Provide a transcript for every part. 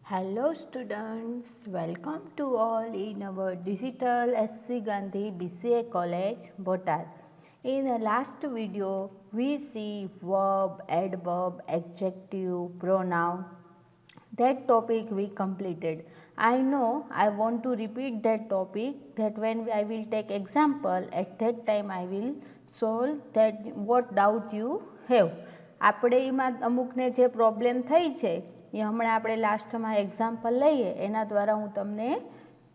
Hello students, welcome to all in our digital SC Gandhi BCA College, Botad. In the last video, we see verb, adverb, adjective, pronoun. That topic we completed. I know I want to repeat that topic, that when I will take example, at that time I will solve that what doubt you have. આપણે એમાં અમુકને જે problem થઈ છે એ હમણાં આપણે લાસ્ટમાં example લઈએ એના દ્વારા હું તમને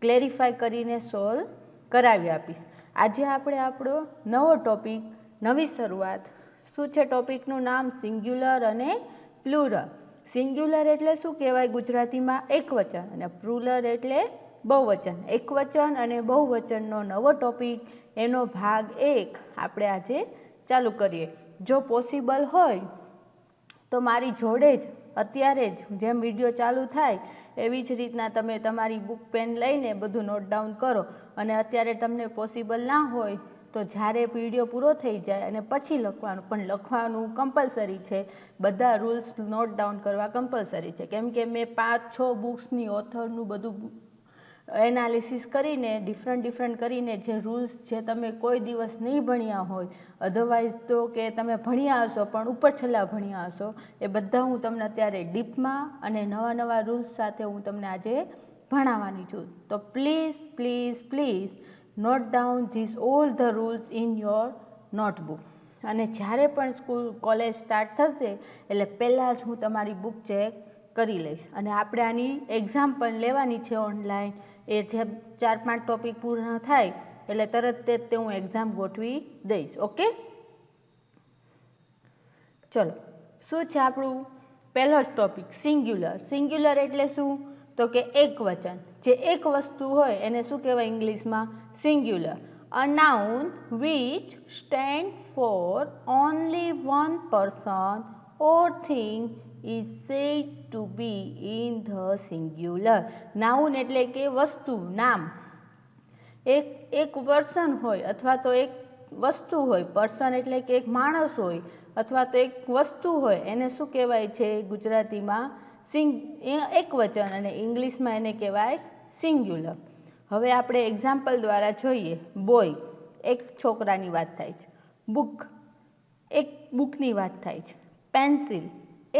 ક્લેરિફાય કરીને સોલ્વ કરાવી આપીશ. આજે આપણે આપણો નવો ટોપિક, નવી શરૂઆત. શું છે ટોપિકનું નામ? સિંગ્યુલર અને પ્લુરલ. સિંગ્યુલર એટલે શું કહેવાય ગુજરાતીમાં? એકવચન, અને પ્લુરલ એટલે બહુવચન. એકવચન અને બહુવચનનો નવો ટોપિક, એનો ભાગ 1 આપણે આજે ચાલુ કરીએ. જો પોસિબલ હોય તો મારી જોડે જ અત્યારે જ જેમ વિડીયો ચાલુ થાય એવી જ રીતના તમે તમારી બુક પેન લઈને બધું નોટ ડાઉન કરો. અને અત્યારે તમને પોસિબલ ના હોય તો જ્યારે વિડીયો પૂરો થઈ જાય અને પછી લખવાનું, પણ લખવાનું કમ્પલસરી છે. બધા રૂલ્સ નોટ ડાઉન કરવા કમ્પલસરી છે, કેમ કે મેં 5-6 બુક્સની ઓથરનું બધું એનાલિસિસ કરીને ડિફરન્ટ કરીને જે રૂલ્સ જે તમે કોઈ દિવસ નહીં ભણ્યા હોય, અધરવાઇઝ તો કે તમે ભણ્યા હશો પણ ઉપર છેલ્લા ભણ્યા હશો, એ બધા હું તમને અત્યારે ડીપમાં અને નવા રૂલ્સ સાથે હું તમને આજે ભણાવવાની છું. તો please note down this all the rules in your notebook. અને જ્યારે પણ સ્કૂલ કોલેજ સ્ટાર્ટ થશે એટલે પહેલાં જ હું તમારી બુક ચેક કરી લઈશ. અને આપણે આની એક્ઝામ પણ લેવાની છે ઓનલાઈન. એ જે 4-5 ટોપિક પૂર્ણ થાય એટલે તરત તે હું એક્ઝામ ગોઠવી દઈશ. ઓકે, ચલો. શું છે આપણું પહેલો જ ટોપિક? સિંગ્યુલર. સિંગ્યુલર એટલે શું? તો કે એક વચન. જે એક વસ્તુ હોય એને શું કહેવાય ઇંગ્લિશમાં? Singular. A noun which stands for only one person or thing is said to be in the singular. Noun એટલે કે વસ્તુ, નામ. એક પર્સન હોય અથવા તો એક વસ્તુ હોય. પર્સન એટલે કે એક માણસ હોય અથવા તો એક વસ્તુ હોય, એને શું કહેવાય છે ગુજરાતીમાં? એક વચન, અને ઇંગ્લિશમાં એને કહેવાય સિંગ્યુલર. હવે આપણે એક્ઝામ્પલ દ્વારા જોઈએ. બોય, એક છોકરાની વાત થાય છે. બુક, એક બુકની વાત થાય છે. પેન્સિલ,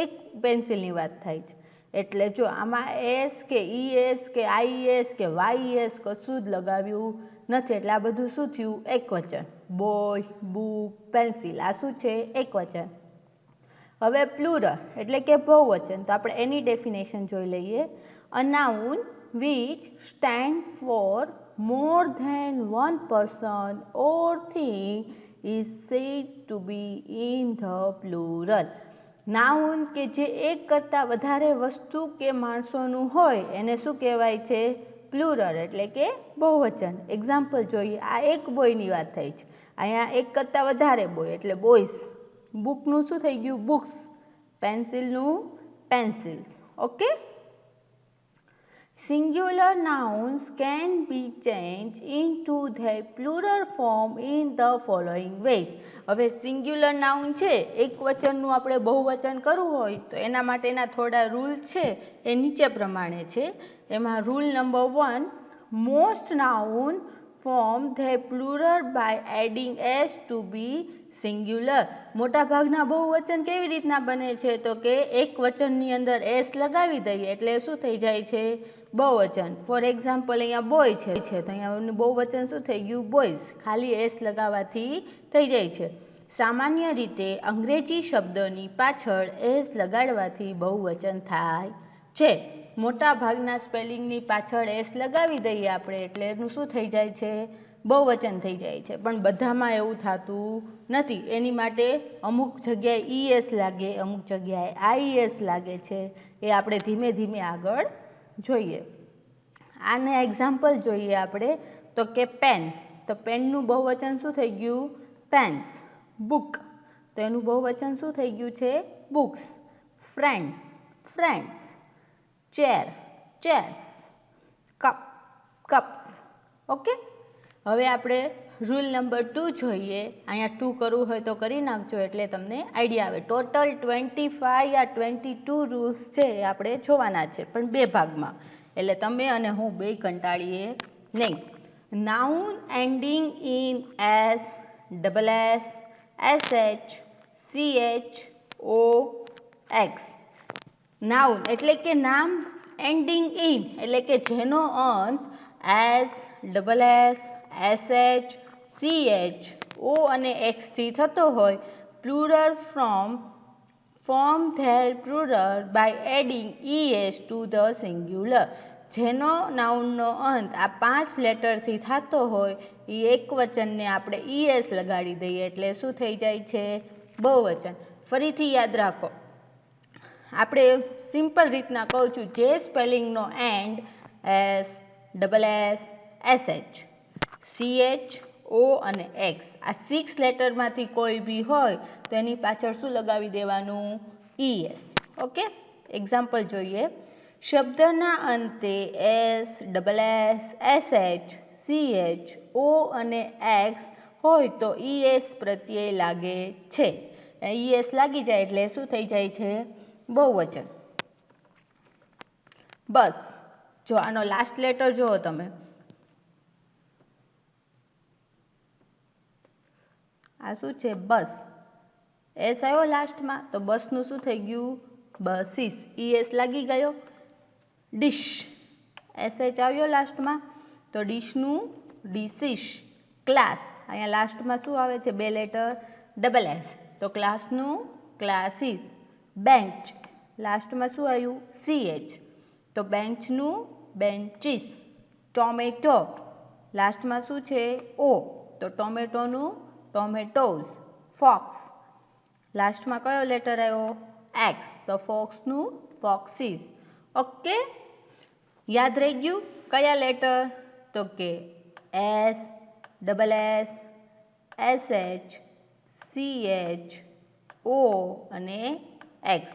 એક પેન્સિલની વાત થાય છે. એટલે જો આમાં એસ કે ઈએસ કે આઈએસ કે વાયએસ કશું જ લગાવ્યું નથી, એટલે આ બધું શું થયું? એક વચન. બોય, બુક, પેન્સિલ, આ શું છે? એક વચન. હવે પ્લુરલ એટલે કે બહુવચન. તો આપણે એની ડેફિનેશન જોઈ લઈએ. અ noun which stand for more than one person or thing is said to be in the plural. Noun કે જે એક કરતાં વધારે વસ્તુ કે માણસોનું હોય એને શું કહેવાય છે? પ્લુરલ એટલે કે બહુવચન. એક્ઝામ્પલ જોઈએ. આ એક બોયની વાત થઈ છે, અહીંયા એક કરતાં વધારે બોય એટલે બોયસ. બુકનું શું થઈ ગયું? બુક્સ. પેન્સિલનું pencils. Okay. Singular nouns can be changed into their plural form in the following ways. હવે સિંગ્યુલર નાઉન છે, એક વચનનું આપણે બહુવચન કરવું હોય તો એના માટેના થોડા રૂલ છે, એ નીચે પ્રમાણે છે. એમાં rule number 1, most noun form their plural by adding s to be સિંગ્યુલર. મોટાભાગના બહુવચન કેવી રીતના બને છે? તો કે એક વચનની અંદર એસ લગાવી દઈએ એટલે શું થઈ જાય છે? બહુવચન. ફોર એક્ઝામ્પલ અહીંયા બોય છે તો અહીંયા બહુવચન શું થઈ ગયું? બોયઝ. ખાલી એસ લગાવવાથી થઈ જાય છે. સામાન્ય રીતે અંગ્રેજી શબ્દની પાછળ એસ લગાડવાથી બહુવચન થાય છે. મોટા ભાગના સ્પેલિંગની પાછળ એસ લગાવી દઈએ આપણે એટલે એનું શું થઈ જાય છે? બહુવચન થઈ જાય છે. પણ બધામાં એવું થતું નથી. એની માટે અમુક જગ્યાએ ઈએસ લાગે, અમુક જગ્યાએ આઈએસ લાગે છે. એ આપણે ધીમે ધીમે આગળ જોઈએ. આને એક્ઝામ્પલ જોઈએ આપણે. તો કે પેન, તો પેનનું બહુવચન શું થઈ ગયું? પેન્સ. બુક, તો એનું બહુવચન શું થઈ ગયું છે? Books. Friend, friends. Chair, chairs. Cup, cups. Okay. હવે આપણે રૂલ નંબર 2 જોઈએ. અહીંયા 2 કરવું હોય તો કરી નાખજો એટલે તમને આઈડિયા આવે. ટોટલ 25 યા 22 રૂલ્સ છે એ આપણે જોવાના છે, પણ 2 ભાગમાં, એટલે તમે અને હું બે કંટાળીએ નહીં. Noun ending in S, double S, SH, CH, O, X. Noun એટલે કે નામ, એન્ડિંગ ઇન એટલે કે જેનો અંત S, double S, SH, CH, O અને X થી થતો હોય. Plural form their plural by adding ES to the singular. જેનો નાઉનનો અંત આ 5 લેટરથી થતો હોય એ એક વચનને આપણે ES લગાડી દઈએ એટલે શું થઈ જાય છે? બહુવચન. ફરીથી યાદ રાખો, આપણે સિમ્પલ રીતના કહું છું, જે સ્પેલિંગનો end S, double S, SH, CH, O અને X આ 6 લેટરમાંથી કોઈ બી હોય તો એની પાછળ શું લગાવી દેવાનું? ES. ઓકે, એક્ઝામ્પલ જોઈએ. શબ્દના અંતે S, double S, SH, CH, O અને X હોય તો ES પ્રત્યય લાગે છે. ES લાગી જાય એટલે શું થઈ જાય છે? બહુવચન. બસ. જો આનો લાસ્ટ લેટર જુઓ તમે, આ શું છે? બસ. એસ આવ્યો લાસ્ટમાં તો બસનું શું થઈ ગયું? બસીસ. ES લાગી ગયો. ડિશ, SH આવ્યો લાસ્ટમાં તો ડિશનું ડિશિશ. ક્લાસ, અહીંયા લાસ્ટમાં શું આવે છે? 2 લેટર, ડબલ એસ તો ક્લાસનું ક્લાસીસ. બેન્ચ, લાસ્ટમાં શું આવ્યું? CH તો બેન્ચનું બેન્ચીસ. ટોમેટો, લાસ્ટમાં શું છે? O તો ટોમેટોનું ટોમેટોઝ. ફોક્સ, લાસ્ટમાં કયો લેટર આવ્યો? X તો ફોક્સનું ફોક્સીસ. ઓકે, યાદ રહી ગયું? કયા લેટર? તો કે S, double S, SH, CH, O અને X.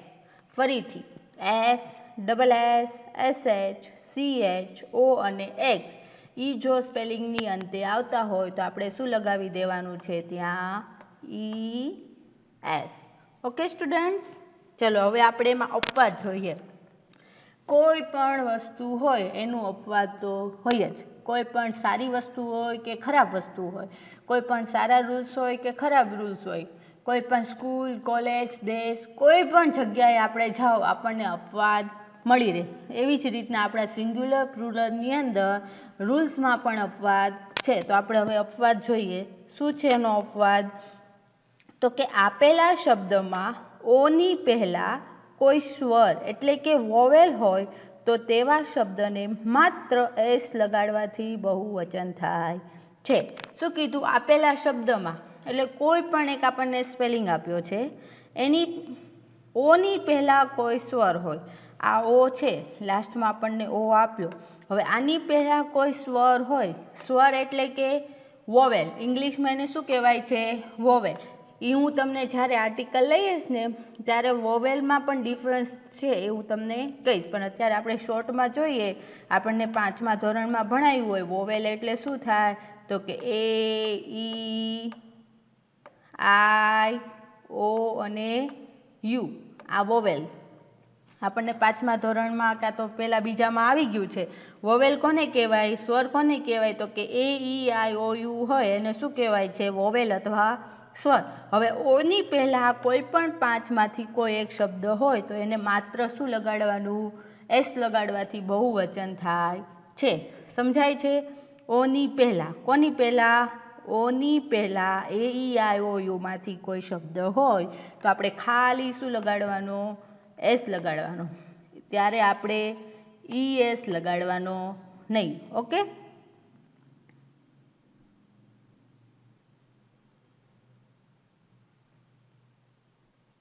ફરીથી S, double S, SH, CH, O અને X એ જો સ્પેલિંગની અંતે આવતા હોય તો આપણે શું લગાવી દેવાનું છે? ત્યાં ES. ઓકે સ્ટુડન્ટ્સ, ચલો હવે આપણે એમાં અપવાદ જોઈએ. કોઈ પણ વસ્તુ હોય એનું અપવાદ તો હોય જ. કોઈ પણ સારી વસ્તુ હોય કે ખરાબ વસ્તુ હોય, કોઈ પણ સારા રૂલ્સ હોય કે ખરાબ રૂલ્સ હોય, કોઈ પણ સ્કૂલ, કોલેજ, દેશ, કોઈ પણ જગ્યાએ આપણે જાઓ આપણને અપવાદ મળી રહે. એવી જ રીતના આપણા સિંગ્યુલર પ્લુરલની અંદર રૂલ્સમાં પણ અપવાદ છે. તો આપણે હવે અપવાદ જોઈએ. શું છે એનો અપવાદ? તો કે આપેલા શબ્દમાં ઓની પહેલાં કોઈ સ્વર એટલે કે વોવેલ હોય તો તેવા શબ્દને માત્ર એસ લગાડવાથી બહુવચન થાય છે. શું કીધું? આપેલા શબ્દમાં એટલે કોઈ પણ એક આપણને સ્પેલિંગ આપ્યો છે, એની ઓની પહેલાં કોઈ સ્વર હોય. આ ઓ છે, લાસ્ટમાં આપણને ઓ આપ્યો. હવે આની પહેલાં કોઈ સ્વર હોય. સ્વર એટલે કે વોવેલ. ઇંગ્લિશમાં એને શું કહેવાય છે? વોવેલ. એ હું તમને જ્યારે આર્ટિકલ લઈશ ને ત્યારે વોવેલમાં પણ ડિફરન્સ છે એવું તમને કહીશ, પણ અત્યારે આપણે શોર્ટમાં જોઈએ. આપણને 5મા ધોરણમાં ભણાવ્યું હોય વોવેલ એટલે શું થાય? તો કે એ, ઈ, આઈ, ઓ અને યુ આ વોવેલ્સ આપણને 5મા ધોરણમાં કાં તો પહેલાં બીજામાં આવી ગયું છે. વોવેલ કોને કહેવાય? સ્વર કોને કહેવાય? તો કે એ, ઈ, આઈ, ઓ, યુ હોય એને શું કહેવાય છે? વોવેલ અથવા સ્વર. હવે ઓની પહેલાં કોઈ પણ 5માંથી કોઈ એક શબ્દ હોય તો એને માત્ર શું લગાડવાનું? એસ લગાડવાથી બહુવચન થાય છે. સમજાય છે? ઓની પહેલાં. કોની પહેલાં? ઓની પહેલાં એ, ઈ, આઈ, ઓ, યુમાંથી કોઈ શબ્દ હોય તો આપણે ખાલી શું લગાડવાનો? એસ લગાડવાનો. ત્યારે આપણે ES લગાડવાનો નહીં. ઓકે,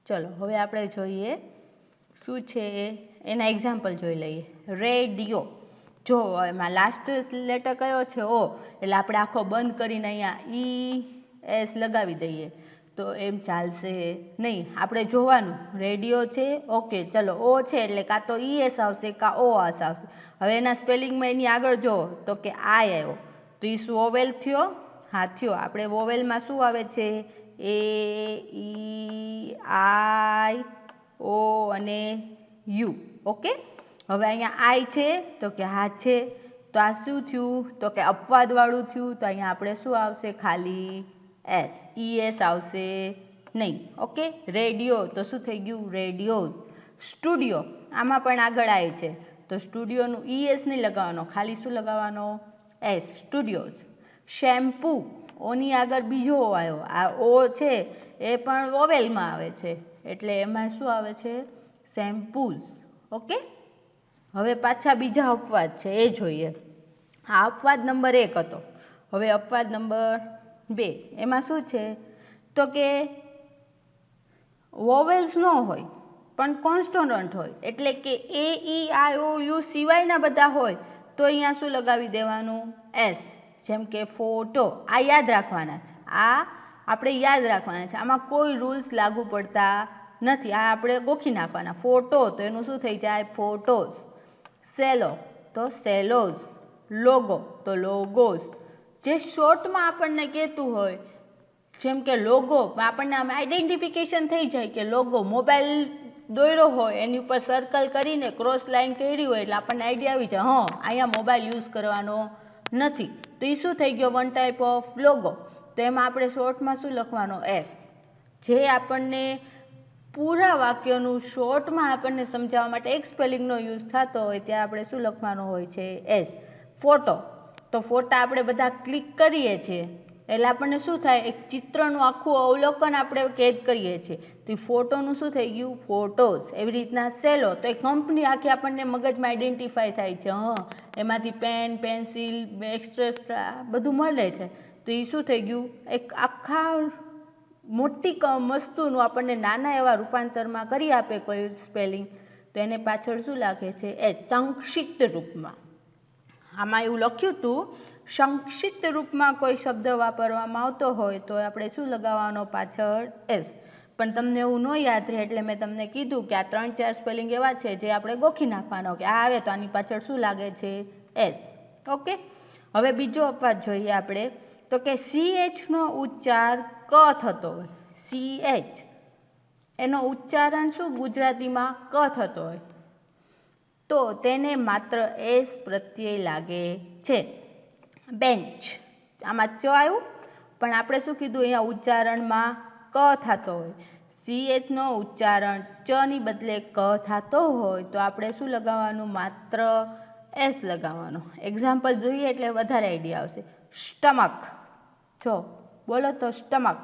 ચલો હવે આપણે જોઈએ શું છે એના એક્ઝામ્પલ જોઈ લઈએ. રેડિયો. જો એમાં લાસ્ટ લેટર કયો છે? ઓ. એટલે આપણે આખો બંધ કરીને અહીંયા ES લગાવી દઈએ તો એમ ચાલશે નહીં. આપણે જોવાનું રેડિયો છે, ઓકે, ચલો ઓ છે એટલે કાં તો ES આવશે કાં OS આવશે. હવે એના સ્પેલિંગમાં એની આગળ જુઓ તો કે આઈ આવ્યો તો એ શું? વોવેલ થયો? હા થયો. આપણે વોવેલમાં શું આવે છે? એ, ઈ, આઈ, ઓ અને યુ. ઓકે, હવે અહીંયા આઈ છે તો કે હા છે, તો આ શું થયું? તો કે અપવાદવાળું થયું, તો અહીંયા આપણે શું આવશે? ખાલી એસ. ES આવશે નહીં. ઓકે, રેડિયો તો શું થઈ ગયું? રેડિયોઝ. સ્ટુડિયો, આમાં પણ આગળ આવે છે, તો સ્ટુડિયોનું ES નહીં લગાવવાનો, ખાલી શું લગાવવાનો? એસ. સ્ટુડિયોઝ. શેમ્પૂ, ઓની આગળ બીજો ઓ આવ્યો, આ ઓ છે એ પણ વોવેલમાં આવે છે, એટલે એમાં શું આવે છે? શેમ્પૂઝ. ઓકે, હવે પાછા બીજા અપવાદ છે એ જોઈએ. આ અપવાદ નંબર 1 હતો. હવે અપવાદ નંબર 2, એમાં શું છે? તો કે વોવેલ્સ ન હોય પણ કોન્સ્ટોનન્ટ હોય, એટલે કે એ, ઈ, આઈ, ઓ, યુ સિવાયના બધા હોય, તો અહીંયા શું લગાવી દેવાનું? એસ. જેમ કે ફોટો, આ યાદ રાખવાના છે, આ આપણે યાદ રાખવાના છે, આમાં કોઈ રૂલ્સ લાગુ પડતા નથી, આ આપણે ગોખી નાખવાના. ફોટો તો એનું શું થઈ જાય? ફોટોઝ. સેલો તો સેલોઝ. લોગો તો લોગોઝ. જે શોર્ટમાં આપણને કહેતું હોય, જેમ કે લોગો, આપણને આમ આઈડેન્ટિફિકેશન થઈ જાય કે લોગો, મોબાઈલ દોર્યો હોય એની ઉપર સર્કલ કરીને ક્રોસ લાઇન કરી હોય એટલે આપણને આઈડિયા આવી જાય, હા અહીંયા મોબાઈલ યુઝ કરવાનો નથી, તો એ શું થઈ ગયો? One type of logo. તો એમાં આપણે શોર્ટમાં શું લખવાનો? એસ. જે આપણને પૂરા વાક્યનું શોર્ટમાં આપણને સમજાવવા માટે એક સ્પેલિંગનો યુઝ થતો હોય ત્યાં આપણે શું લખવાનો હોય છે? એસ. ફોટો, તો ફોટા આપણે બધા ક્લિક કરીએ છીએ એટલે આપણને શું થાય? એક ચિત્રનું આખું અવલોકન આપણે કેદ કરીએ છીએ, તો એ ફોટોનું શું થઈ ગયું? ફોટોઝ. એવી રીતના સેલો, તો એ કંપની આખી આપણને મગજમાં આઈડેન્ટિફાય થાય છે, હા એમાંથી પેન, પેન્સિલ, એક્સ્ટ્રા બધું મળે છે, તો એ શું થઈ ગયું? એક આખા મોટી વસ્તુનું આપણને નાના એવા રૂપાંતરમાં કરી આપે કોઈ સ્પેલિંગ, તો એને પાછળ શું લાગે છે? એ સંક્ષિપ્ત રૂપમાં. આમાં એવું લખ્યું હતું, સંક્ષિપ્ત રૂપમાં કોઈ શબ્દ વાપરવામાં આવતો હોય તો આપણે શું લગાવવાનો પાછળ? એસ. પણ તમને એવું ન યાદ રહે એટલે મેં તમને કીધું કે આ 3-4 સ્પેલિંગ એવા છે જે આપણે ગોખી નાખવાનો, કે આ આવે તો આની પાછળ શું લાગે છે? એસ. ઓકે, હવે બીજો અપવાદ જોઈએ આપણે, તો કે CH નો ઉચ્ચાર ક થતો હોય, CH એનો ઉચ્ચારણ શું ગુજરાતીમાં ક થતો હોય, તો તેને માત્ર એસ પ્રત્યય લાગે છે. બેન્ચ, આમાં ચ આવ્યું પણ આપણે શું કીધું? અહીંયા ઉચ્ચારણમાં ક થતો હોય, CH નો ઉચ્ચારણ ચ ની બદલે ક થતો હોય તો આપણે શું લગાવવાનું? માત્ર એસ લગાવવાનો. એક્ઝામ્પલ જોઈએ એટલે વધારે આઈડિયા આવશે. સ્ટમક, જો બોલો તો સ્ટમક,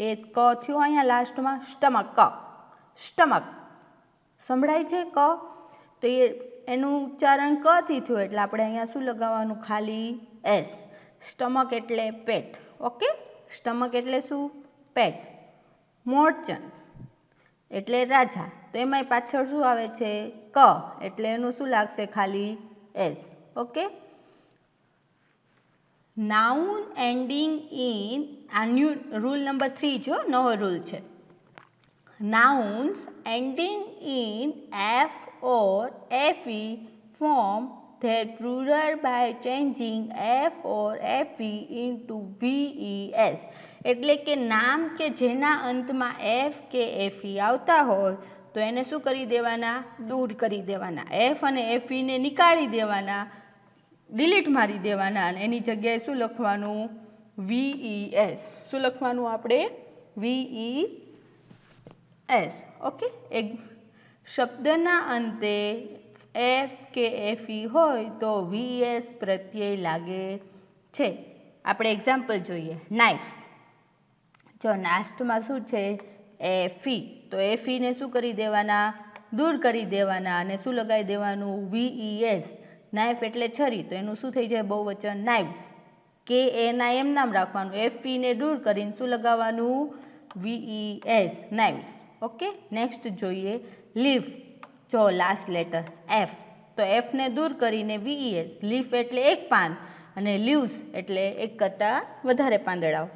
એ ક થયું અહીંયા લાસ્ટમાં, સ્ટમક. સ્ટમક સંભળાય છે ક, તો એનું ઉચ્ચારણ ક થી થયું એટલે આપણે અહીંયા શું લગાવવાનું? ખાલી એસ. સ્ટમક એટલે પેટ. ઓકે, સ્ટમક એટલે શું? પેટ. મોર્ચન્ટ એટલે રાજા, તો એમાંય પાછળ શું આવે છે? ક, એટલે એનું શું લાગશે? ખાલી S. Okay, noun ending in, આ ન્યૂ રૂલ નંબર 3 જો નવો રૂલ છે. Nouns ending in F or FE form their plural by changing F or FE into VES. એટલે કે નામ કે જેના અંતમાં F કે FE આવતા હોય તો એને શું કરી દેવાના? દૂર કરી દેવાના. F અને FE ને નીકાળી દેવાના, ડિલીટ મારી દેવાના, અને એની જગ્યાએ શું લખવાનું? VES. શું લખવાનું આપણે? VES. ઓકે, એક શબ્દના અંતે એફ કે FE હોય તો VES પ્રત્યય લાગે છે. આપણે એક્ઝામ્પલ જોઈએ. નાઇફ, જો લાસ્ટમાં શું છે? FE, તો FE ને શું કરી દેવાના? દૂર કરી દેવાના, અને શું લગાવી દેવાનું? VES. નાઇફ એટલે છરી, તો એનું શું થઈ જાય? બહુવચન નાઇવ્સ. કે એના એમ નામ રાખવાનું, FE ને દૂર કરીને શું લગાવવાનું? VES. નાઇવ્સ. ઓકે, નેક્સ્ટ જોઈએ લીફ. જો લાસ્ટ લેટર F, તો F ને દૂર કરીને VES. લીફ એટલે એક પાન, અને લીવ્સ એટલે એક કરતાં વધારે પાંદડાઓ.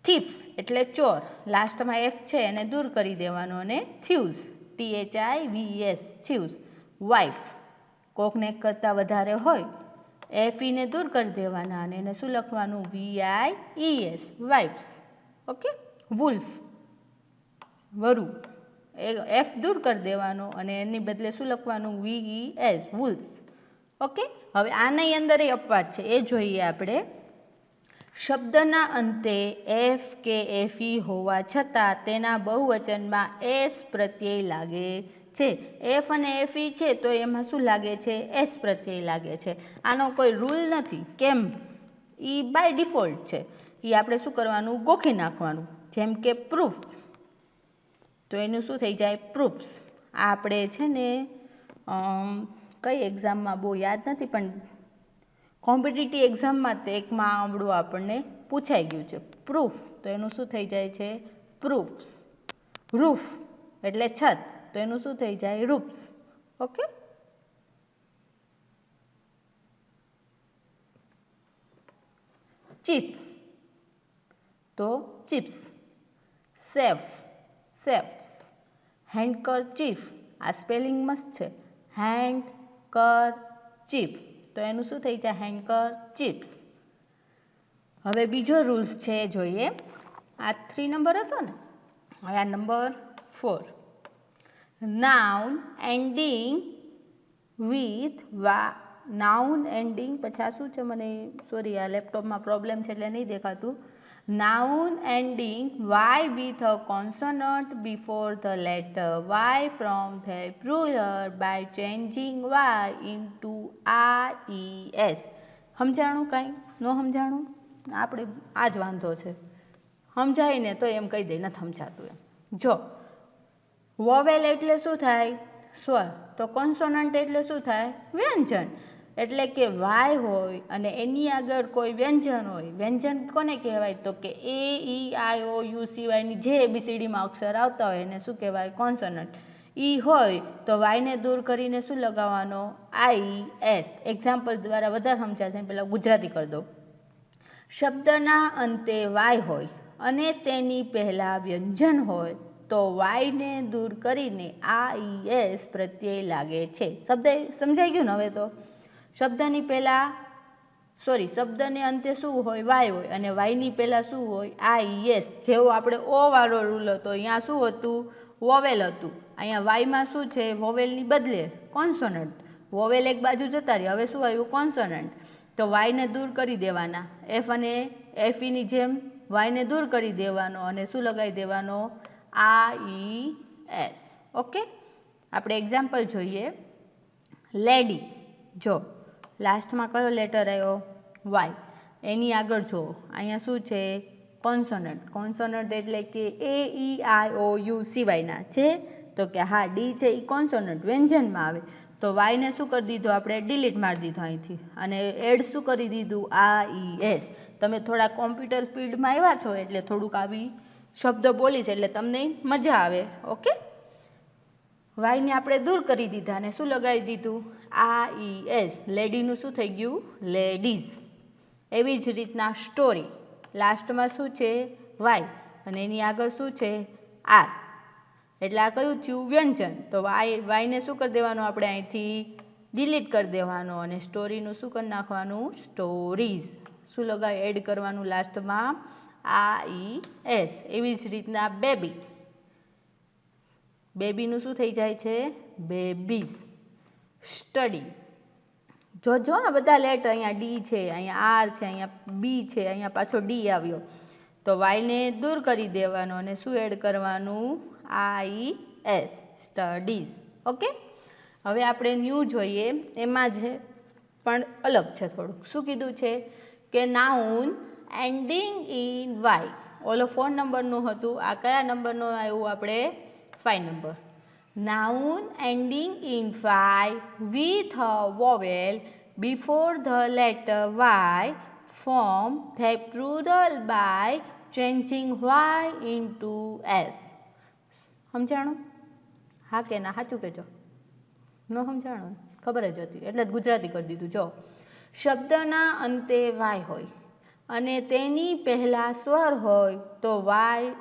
થીફ એટલે ચોર, લાસ્ટમાં F છે એને દૂર કરી દેવાનો, અને થીવ્સ, THIVES, થીવ્સ. વાઇફ, કોકને એક કરતાં વધારે હોય એફ ને દૂર કરી દેવાના અને એને શું લખવાનું? VIES, wives. Okay, wolf, વરુ. F દૂર કરી દેવાનો અને એની બદલે શું લખવાનું? VES, wolves. ઓકે, હવે આની અંદર અપવાદ છે, એ જોઈએ આપણે. શબ્દના અંતે એફ કે એફઈ હોવા છતાં તેના બહુવચનમાં એસ પ્રત્યય લાગે છે. એફ અને એફઈ છે તો એમાં શું લાગે છે? એસ પ્રત્યય લાગે છે. આનો કોઈ રૂલ નથી. કેમ? એ બાય ડિફોલ્ટ છે. એ આપણે શું કરવાનું? ગોખી નાખવાનું. જેમ કે પ્રૂફ, તો એનું શું થઈ જાય? પ્રૂફ્સ. આ આપણે છે ને કઈ એક્ઝામમાં બહુ યાદ નથી, પણ કોમ્પિટિટિવ એક્ઝામમાં તે એકમાં આવડું આપણને પૂછાઈ ગયું છે. પ્રૂફ, તો એનું શું થઈ જાય છે? પ્રૂફ્સ. રૂફ એટલે છત, તો એનું શું થઈ જાય? રૂફ્સ. ઓકે, ચીફ તો ચિપ્સ. સેફ, સેફ્સ. હેન્ડકર ચીફ, આ સ્પેલિંગ મસ્ત છે. હેન્ડ કર ચીફ, તો એનું શું થઈ જાય? હેન્ડકર ચીપ્સ. હવે બીજો રૂલ્સ છે, જોઈએ. આ 3 નંબર હતો ને, હવે આ number 4. Noun ending with noun ending, પછી આ શું છે? મને સોરી, આ લેપટોપમાં પ્રોબ્લેમ છે એટલે નહીં દેખાતું. Noun ending Y with a consonant before the letter Y from the plural by changing Y into RES. સમજાણું? કાંઈ ન સમજાણું? આપણે આ જ વાંધો છે. સમજાય ને તો એમ કહી દે નથી સમજાતું એમ. જો વોવેલ એટલે શું થાય? સ્વર. તો કોન્સોનન્ટ એટલે શું થાય? વ્યંજન. એટલે કે વાય હોય અને એની આગળ કોઈ વ્યંજન હોય. વ્યંજન કોને કહેવાય? તો કે AEIOU સિવાયની જે ABCDમાં અક્ષર આવતા હોય એને શું કહેવાય? કોન્સોનન્ટ. ઈ હોય તો વાયને દૂર કરીને શું લગાવવાનો? IES. એક્ઝામ્પલ દ્વારા વધારે સમજાશે, પહેલાં ગુજરાતી કરી દો. શબ્દના અંતે વાય હોય અને તેની પહેલાં વ્યંજન હોય તો વાયને દૂર કરીને IES પ્રત્યય લાગે છે. શબ્દ સમજાઈ ગયું ને? હવે તો શબ્દની પહેલાં શબ્દને અંતે શું હોય? વાય હોય અને વાયની પહેલાં શું હોય? IES. જેવો આપણે ઓ વાળો રૂલ હતો, અહીંયા શું હતું? વોવેલ હતું. અહીંયા વાયમાં શું છે? વોવેલની બદલે કોન્સોનન્ટ. વોવેલ એક બાજુ જતા રહી, હવે શું આવ્યું? કોન્સોનન્ટ. તો વાયને દૂર કરી દેવાના. એફ અને એફઈની જેમ વાયને દૂર કરી દેવાનો અને શું લગાવી દેવાનો? IES. ઓકે, આપણે એક્ઝામ્પલ જોઈએ. લેડી, જો લાસ્ટમાં કયો લેટર આવ્યો? વાય. એની આગળ જો અહીંયા શું છે? કોન્સોનન્ટ. કોન્સોનન્ટ એટલે કે AEIOU સિવાયના છે, તો કે હા ડી છે એ કોન્સોનન્ટ વ્યંજનમાં આવે. તો વાયને શું કરી દીધું? આપણે ડિલીટ મારી દીધું અહીંથી અને એડ શું કરી દીધું? IES. તમે થોડા કોમ્પ્યુટર સ્પીડમાં આવ્યા છો એટલે થોડુંક આવી શબ્દ બોલીશ એટલે તમને મજા આવે. ઓકે, વાયને આપણે દૂર કરી દીધા અને શું લગાવી દીધું? IES. લેડીનું શું થઈ ગયું? લેડીઝ. એવી જ રીતના સ્ટોરી. લાસ્ટમાં શું છે? વાય અને એની આગળ શું છે? આર. એટલે આ કયું થયું? વ્યંજન. તો વાયને શું કરી દેવાનું? આપણે અહીંથી ડિલીટ કરી દેવાનું અને સ્ટોરીનું શું કરી નાખવાનું? સ્ટોરીઝ. શું લગાવી? એડ કરવાનું લાસ્ટમાં IES. એવી જ રીતના બેબી. બેબીનું શું થઈ જાય છે? બેબીઝ. સ્ટડી. જો આ બધા લેટર, અહીંયા ડી છે, અહીંયા આર છે, અહીંયા બી છે, અહીંયા પાછો ડી આવ્યો. તો વાયને દૂર કરી દેવાનો અને શું એડ કરવાનું? IES. સ્ટડીઝ. ઓકે, હવે આપણે ન્યૂ જોઈએ. એમાં છે પણ અલગ છે થોડુંક. શું કીધું છે? કે નાઉન એન્ડિંગ ઇન વાય. ઓલો 4 નંબરનું હતું, આ કયા નંબરનું આવ્યું? આપણે 5 number. Noun ending in y with a vowel before the letter y form the plural by changing y into s. સમજાણું? હા કે ના? સાચું કહેજો. ન સમજાણું? ખબર જ હતી એટલે જ ગુજરાતી કરી દીધું. જો શબ્દના અંતે વાય હોય અને તેની પહેલાં સ્વર હોય તો વાય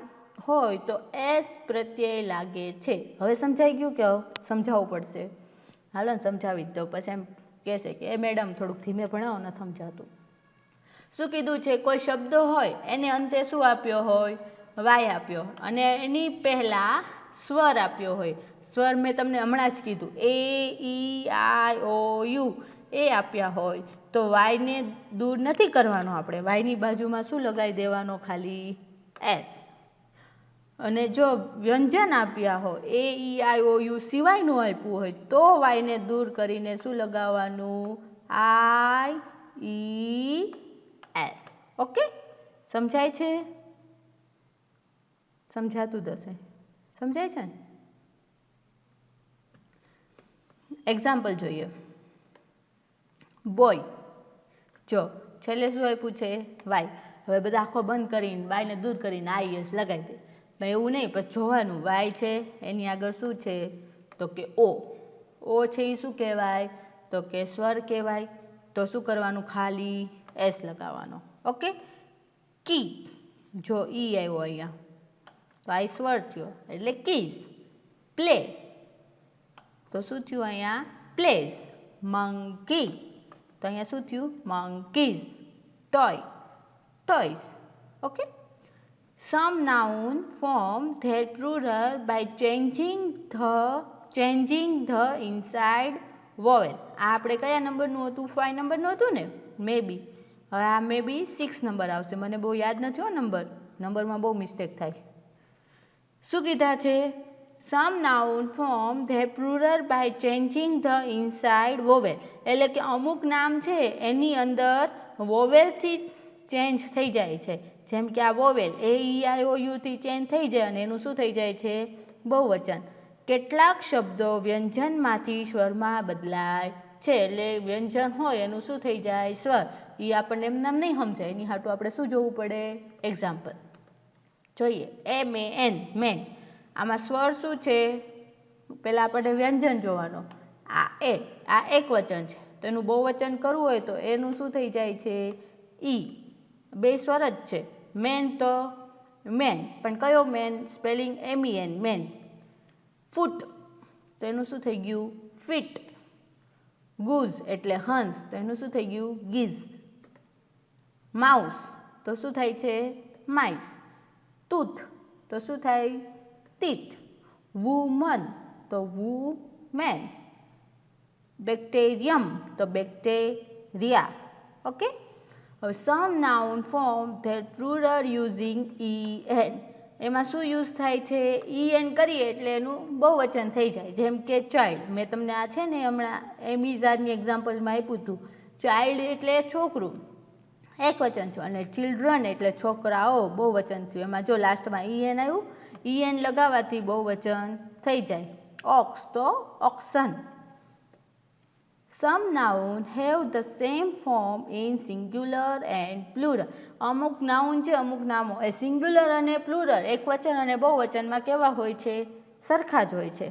હોય તો એસ પ્રત્યય લાગે છે. હવે સમજાઈ ગયું કે સમજાવવું પડશે? હાલો ને સમજાવી જ દઉં, પછી એમ કહેશે કે એ મેડમ થોડુંક ધીમે ભણાવો નથી સમજાતું. શું કીધું છે? કોઈ શબ્દ હોય એને અંતે શું આપ્યો હોય? વાય આપ્યો, અને એની પહેલાં સ્વર આપ્યો હોય. સ્વર મેં તમને હમણાં જ કીધું, એ, ઈ, આઈ, ઓ, યુ એ આપ્યા હોય તો વાયને દૂર નથી કરવાનો આપણે. વાયની બાજુમાં શું લગાવી દેવાનો? ખાલી એસ. અને જો વ્યંજન આપ્યા હોય, એ, ઈ, આઈ, ઓ, યુ સિવાયનું આપ્યું હોય તો વાયને દૂર કરીને શું લગાવવાનું? આઈ, ઈ, એસ. ઓકે, સમજાય છે? સમજાતું જ હશે. સમજાય છે ને? એક્ઝામ્પલ જોઈએ. બોય, જો છેલ્લે શું આપ્યું છે? વાય. હવે બધા આંખો બંધ કરીને વાયને દૂર કરીને આઈ એસ લગાવી દે. પણ એવું નહીં, પછી જોવાનું વાય છે એની આગળ શું છે? તો કે ઓ. ઓ છે એ શું કહેવાય? તો કે સ્વર કહેવાય. તો શું કરવાનું? ખાલી એસ લગાવવાનો. ઓકે. કી, જો ઈ આવ્યો અહીંયા તો આ સ્વર થયો એટલે કીઝ. પ્લે, તો શું થયું અહીંયા? પ્લેઝ. મંકી, તો અહીંયા શું થયું? Monkeys. Toy, toys. Okay. Some noun form their plural by changing the inside vowel. આ આપણે કયા નંબરનું હતું? 5 નંબરનું હતું ને? મે બી. હવે આ મે બી 6 નંબર આવશે. મને બહુ યાદ નથી હો નંબરમાં બહુ મિસ્ટેક થાય. શું કીધા છે? Some noun form their plural by changing the inside vowel. એટલે કે અમુક નામ છે એની અંદર વોવેલથી ચેન્જ થઈ જાય છે. જેમ કે આ વોવેલ એ, ઈ, આઈ, ઓ, યુથી ચેન્જ થઈ જાય અને એનું શું થઈ જાય છે? બહુવચન. કેટલાક શબ્દો વ્યંજનમાંથી સ્વરમાં બદલાય છે. એટલે વ્યંજન હોય એનું શું થઈ જાય? સ્વર. એ આપણને એમ નામ નહીં સમજાય. એની હાટું આપણે શું જોવું પડે? એક્ઝામ્પલ જોઈએ. એમ, એ, એન, મેન. આમાં સ્વર શું છે? પહેલાં આપણે વ્યંજન જોવાનો. આ એક વચન છે તો એનું બહુવચન કરવું હોય તો એનું શું થઈ જાય છે? ઈ. બે સ્વર જ છે. મેન તો મેન, પણ કયો men? Spelling MEN, men. Foot, તો એનું શું થઈ ગયું? ફીટ. ગુઝ એટલે હંસ, તો એનું શું થઈ ગયું? ગીઝ. માઉસ, તો શું થાય છે? માઇસ. ટૂથ, તો શું થાય? ટીથ. વુમન, તો વુમેન. બેક્ટેરિયમ, તો બેક્ટેરિયા. ઓકે. હવે some noun form their plural using EN. એમાં શું યુઝ થાય છે? EN કરીએ એટલે એનું બહુવચન થઈ જાય. જેમ કે ચાઇલ્ડ, મેં તમને આ છે ને હમણાં એમિઝાડની એક્ઝામ્પલમાં આપ્યું હતું. ચાઇલ્ડ એટલે છોકરું, એક વચન થયું, અને ચિલ્ડ્રન એટલે છોકરાઓ બહુવચન થયું. એમાં જો લાસ્ટમાં EN આવ્યું, EN લગાવવાથી બહુવચન થઈ જાય. ઓક્સ, તો oxen. Some noun have the same form in singular and plural. અમુક નાઉન છે, અમુક નામો એ સિંગ્યુલર અને પ્લુરલ એકવચન અને બહુવચનમાં કેવા હોય છે? સરખા જ હોય છે.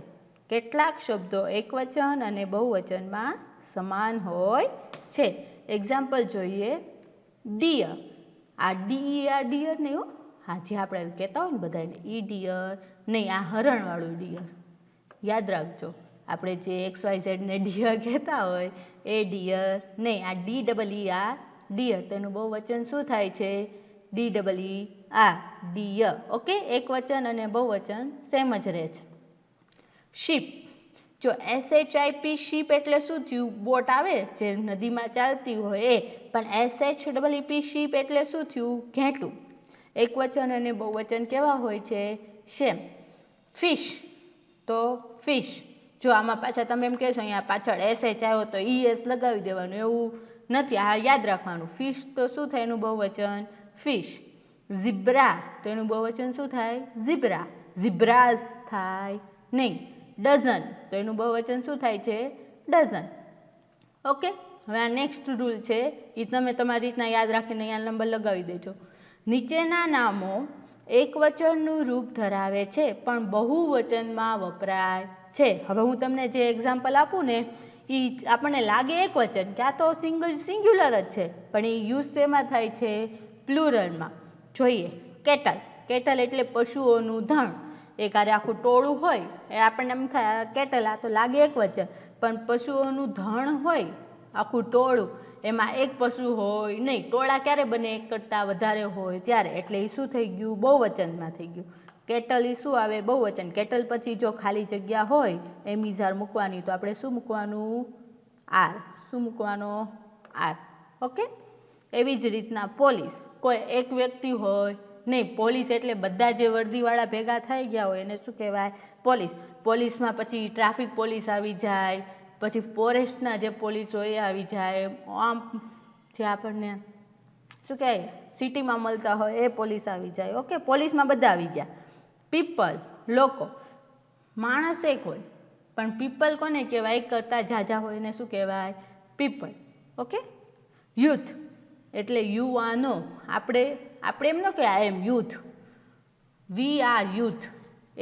કેટલાક શબ્દો એકવચન અને બહુવચનમાં સમાન હોય છે. એક્ઝામ્પલ જોઈએ. ડિયર, આ ડિયર નહીં હો, હા જે આપણે કહેતા હોય ને બધાને ઈ ડિયર નહીં, આ હરણવાળું ડિયર. યાદ રાખજો, આપણે જે XYZ ને ડિયર કહેતા હોય એ ડિયર નહીં. આ DEER ડિયર, તો એનું બહુવચન શું થાય છે? DEER deer. ઓકે. એક વચન અને બહુવચન સેમ જ રહે છે. શીપ, જો SHIP શીપ એટલે શું થયું? બોટ આવે જે નદીમાં ચાલતી હોય એ. પણ SHEEP શીપ એટલે શું થયું? ઘેટું. એક વચન અને બહુવચન કેવા હોય છે? સેમ. ફિશ, તો ફિશ. જો આમાં પાછા તમે એમ કહેશો અહીંયા પાછળ SH આવ્યો તો ES લગાવી દેવાનું, એવું નથી. આ યાદ રાખવાનું. ફિશ તો શું થાય? એનું બહુવચન ફિશ. ઝીબ્રા, તો એનું બહુવચન શું થાય? ઝીબ્રા. ઝીબ્રાઝ થાય નહીં. ડઝન, તો એનું બહુવચન શું થાય છે? ડઝન. ઓકે. હવે આ નેક્સ્ટ રૂલ છે, એ તમે તમારી રીતના યાદ રાખીને અહીંયા નંબર લગાવી દેજો. નીચેના નામો એક વચનનું રૂપ ધરાવે છે પણ બહુવચનમાં વપરાય છે. હવે હું તમને જે એક્ઝામ્પલ આપું ને એ આપણને લાગે એક વચન કે આ તો સિંગ્યુલર જ છે, પણ એ યુઝ શેમાં થાય છે? પ્લુરલમાં. જોઈએ. કેટલ, કેટલ એટલે પશુઓનું ધણ. એક આરે આખું ટોળું હોય એ આપણને એમ થાય કેટલ, આ તો લાગે એક વચન, પણ પશુઓનું ધણ હોય આખું ટોળું, એમાં એક પશુ હોય નહીં, ટોળા ક્યારે બને? એક કરતાં વધારે હોય ત્યારે, એટલે એ શું થઈ ગયું? બહુવચનમાં થઈ ગયું. કેટલ એ શું આવે? બહુવચન. કેટલ પછી જો ખાલી જગ્યા હોય એમ ઇઝાર મૂકવાની, તો આપણે શું મૂકવાનું? આર. શું મૂકવાનો? આર. ઓકે. એવી જ રીતના પોલીસ, કોઈ એક વ્યક્તિ હોય નહીં, પોલીસ એટલે બધા જે વર્દીવાળા ભેગા થઈ ગયા હોય એને શું કહેવાય? પોલીસ. પોલીસમાં પછી ટ્રાફિક પોલીસ આવી જાય, પછી ફોરેસ્ટના જે પોલીસ હોય એ આવી જાય, આમ જે આપણને શું કહેવાય સિટીમાં મળતા હોય એ પોલીસ આવી જાય. ઓકે, પોલીસમાં બધા આવી ગયા. પીપલ, લોકો. માણસ એક હોય પણ પીપલ કોને કહેવાય? એક કરતાં ઝાઝા હોય એને શું કહેવાય? પીપલ. ઓકે. યુથ એટલે યુવાનો. આપણે એમ ન કે આઈ એમ યુથ, વી આર યુથ.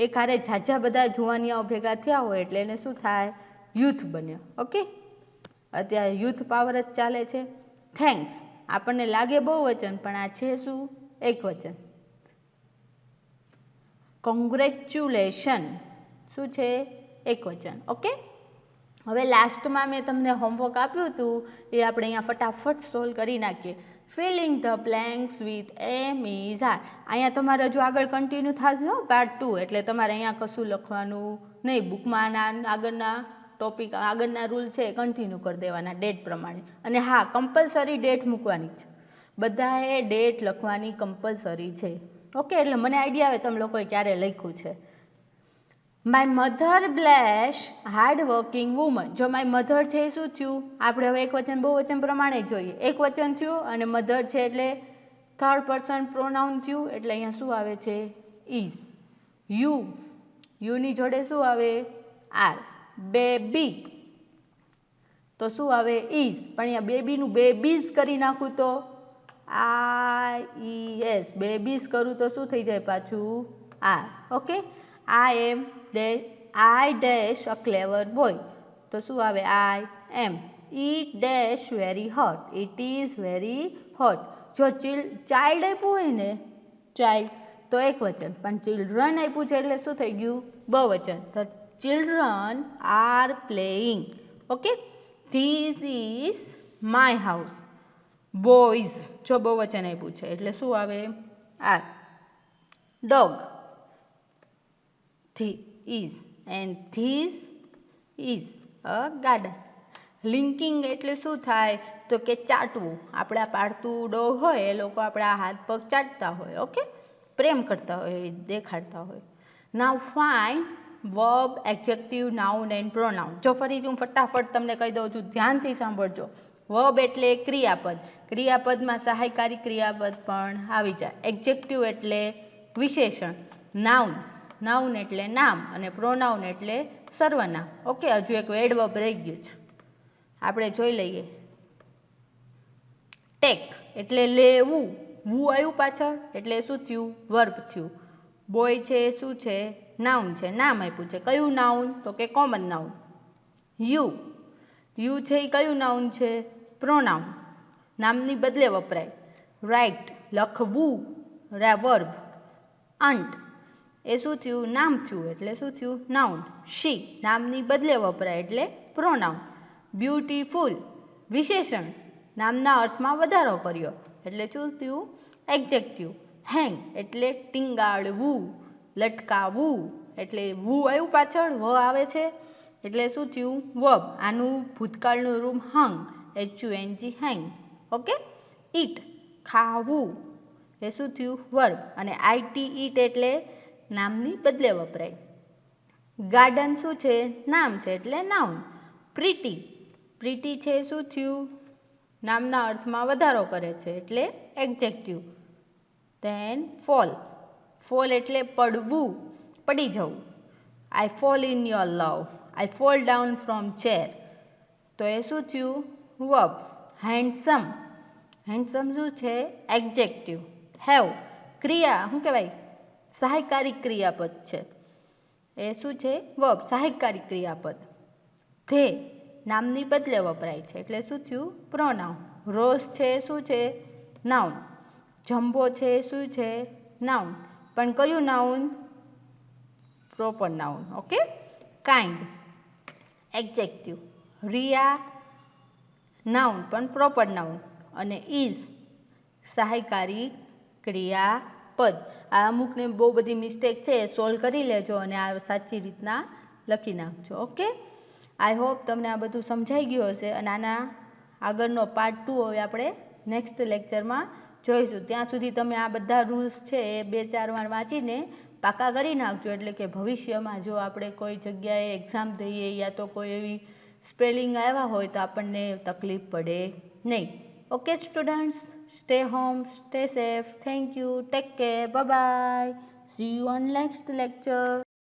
એક હારે ઝાઝા બધા જુવાનિયાઓ ભેગા થયા હોય એટલે એને શું થાય? યુથ બન્યો. ઓકે. અત્યારે યુથ પાવર જ ચાલે છે. થેન્ક્સ આપણને લાગે બહુવચન પણ આ છે શું? એકવચન. કોંગ્રેચ્યુલેશન શું છે? એકવચન. ઓકે. હવે લાસ્ટમાં મેં તમને હોમવર્ક આપ્યું હતું એ આપણે અહીંયા ફટાફટ સોલ્વ કરી નાખીએ. Filling the blanks with am is are. અહીંયા તમારે જો આગળ કન્ટિન્યુ થશે પાર્ટ 2, એટલે તમારે અહીંયા કશું લખવાનું નહીં. બુકમાં આગળના ટોપિક આગળના રૂલ છે એ કન્ટિન્યુ કરી દેવાના ડેટ પ્રમાણે. અને હા, કમ્પલસરી ડેટ મૂકવાની છે. બધાએ ડેટ લખવાની કમ્પલસરી છે. ઓકે, એટલે મને આઈડિયા આવે તમે લોકોએ ક્યારે લખ્યું છે. માય મધર બ્લેશ હાર્ડ વર્કિંગ વુમન. જો માય મધર છે એ શું થયું? આપણે હવે એક વચન બહુવચન પ્રમાણે જોઈએ. એક વચન થયું અને મધર છે એટલે થર્ડ પર્સન પ્રોનાઉન થયું, એટલે અહીંયા શું આવે છે? ઇઝ. યુ, યુની જોડે શું આવે? આર. બેબી તો શું આવે? ઇઝ. પણ અહીંયા બેબીનું બેબીઝ કરી નાખું તો IES. બેબીઝ કરું તો શું થઈ જાય પાછું? Are. Okay. I dash a clever boy તો શું આવે? I am. It dash very hot. It is very hot. જો ચાઇલ્ડ આપ્યું હોય ને, ચાઇલ્ડ તો એક વચન, પણ ચિલ્ડ્રન આપ્યું છે એટલે શું થઈ ગયું? બહુવચન. તો children are playing. Okay. This is my house. Boys જો બહુવચન આપ્યું છે એટલે શું આવે? Are. Dog is and this is a garden. Linking એટલે શું થાય? તો કે ચાટવું. આપણા પાળતું ડોગ હોય એ લોકો આપણા હાથ પગ ચાટતા હોય. ઓકે, પ્રેમ કરતા હોય, દેખાડતા હોય. Now find verb, adjective, noun and pronoun. જો ફરીથી હું ફટાફટ તમને કહી દઉં છું, ધ્યાનથી સાંભળજો. વર્બ એટલે ક્રિયાપદ. ક્રિયાપદમાં સહાયકારી ક્રિયાપદ પણ આવી જાય. એડજેક્ટિવ એટલે વિશેષણ. નાઉન એટલે નામ અને પ્રોનાઉન એટલે સર્વનામ. ઓકે, હજુ એક એડવર્બ રહી ગયું છે, આપણે જોઈ લઈએ. ટેક એટલે લેવું. વુ આવ્યું પાછળ એટલે શું થયું? વર્બ થયું. બોય છે શું છે? નાઉન છે, નામ આપ્યું છે. કયું નાઉન? તો કે કોમન નાઉન. યુ છે એ કયું નાઉન છે? પ્રોનાઉન. નામની બદલે વપરાય. રાઇટ લખવું, વર્બ. અંટ એ શું થયું? નામ થયું એટલે શું થયું? નાઉન. શી નામની બદલે વપરાય એટલે પ્રોનાઉન. બ્યુટીફુલ વિશેષણ, નામના અર્થમાં વધારો કર્યો એટલે શું થયું? એડજેક્ટિવ. હેંગ એટલે ટીંગાળવું, લટકાવવું, એટલે વુ આવ્યું પાછળ, વ આવે છે એટલે શું થયું? વર્બ. આનું ભૂતકાળનું રૂપ હંગ, HUNG હેંગ. ઓકે. ઈટ ખાવું એ શું થયું? વર્બ. અને IT ઈટ એટલે નામની બદલે વપરાય. ગાર્ડન શું છે? નામ છે એટલે નાઉન. પ્રીટી છે શું થયું? નામના અર્થમાં વધારો કરે છે એટલે એડજેક્ટિવ. ધેન ફોલ એટલે પડવું, પડી જવું. I fall in your love. I fall down from chair તો એ શું થયું? વર્બ. હેન્ડસમ શું છે? એડજેક્ટિવ. હેવ ક્રિયા શું કહેવાય? સહાયકારી ક્રિયાપદ છે. એ શું છે? વર્બ. સહાયકારી ક્રિયાપદ. ધે નામની બદલે વપરાય છે એટલે શું થયું? પ્રોનાઉન. રોઝ છે શું છે? નાઉન. જમ્બો છે શું છે? નાઉન. પણ કયું noun? Proper noun. Okay. Kind adjective. Riya noun પણ પ્રોપર નાઉન, અને ઇઝ સહાયકારી ક્રિયાપદ. આ અમુકને બહુ બધી મિસ્ટેક છે એ સોલ્વ કરી લેજો અને આ સાચી રીતના લખી નાખજો. ઓકે, આઈ હોપ તમને આ બધું સમજાઈ ગયું હશે, અને આના આગળનો પાર્ટ 2 હવે આપણે નેક્સ્ટ લેક્ચરમાં જોઈશું. ત્યાં સુધી તમે આ બધા રૂલ્સ છે એ 2-4 વાર વાંચીને પાકા કરી નાખજો, એટલે કે ભવિષ્યમાં જો આપણે કોઈ જગ્યાએ એક્ઝામ દઈએ યા તો કોઈ એવી સ્પેલિંગ આવ્યા હોય તો આપણને તકલીફ પડે નહીં. Okay students, stay home, stay safe. Thank you. Take care. Bye bye. See you on next lecture.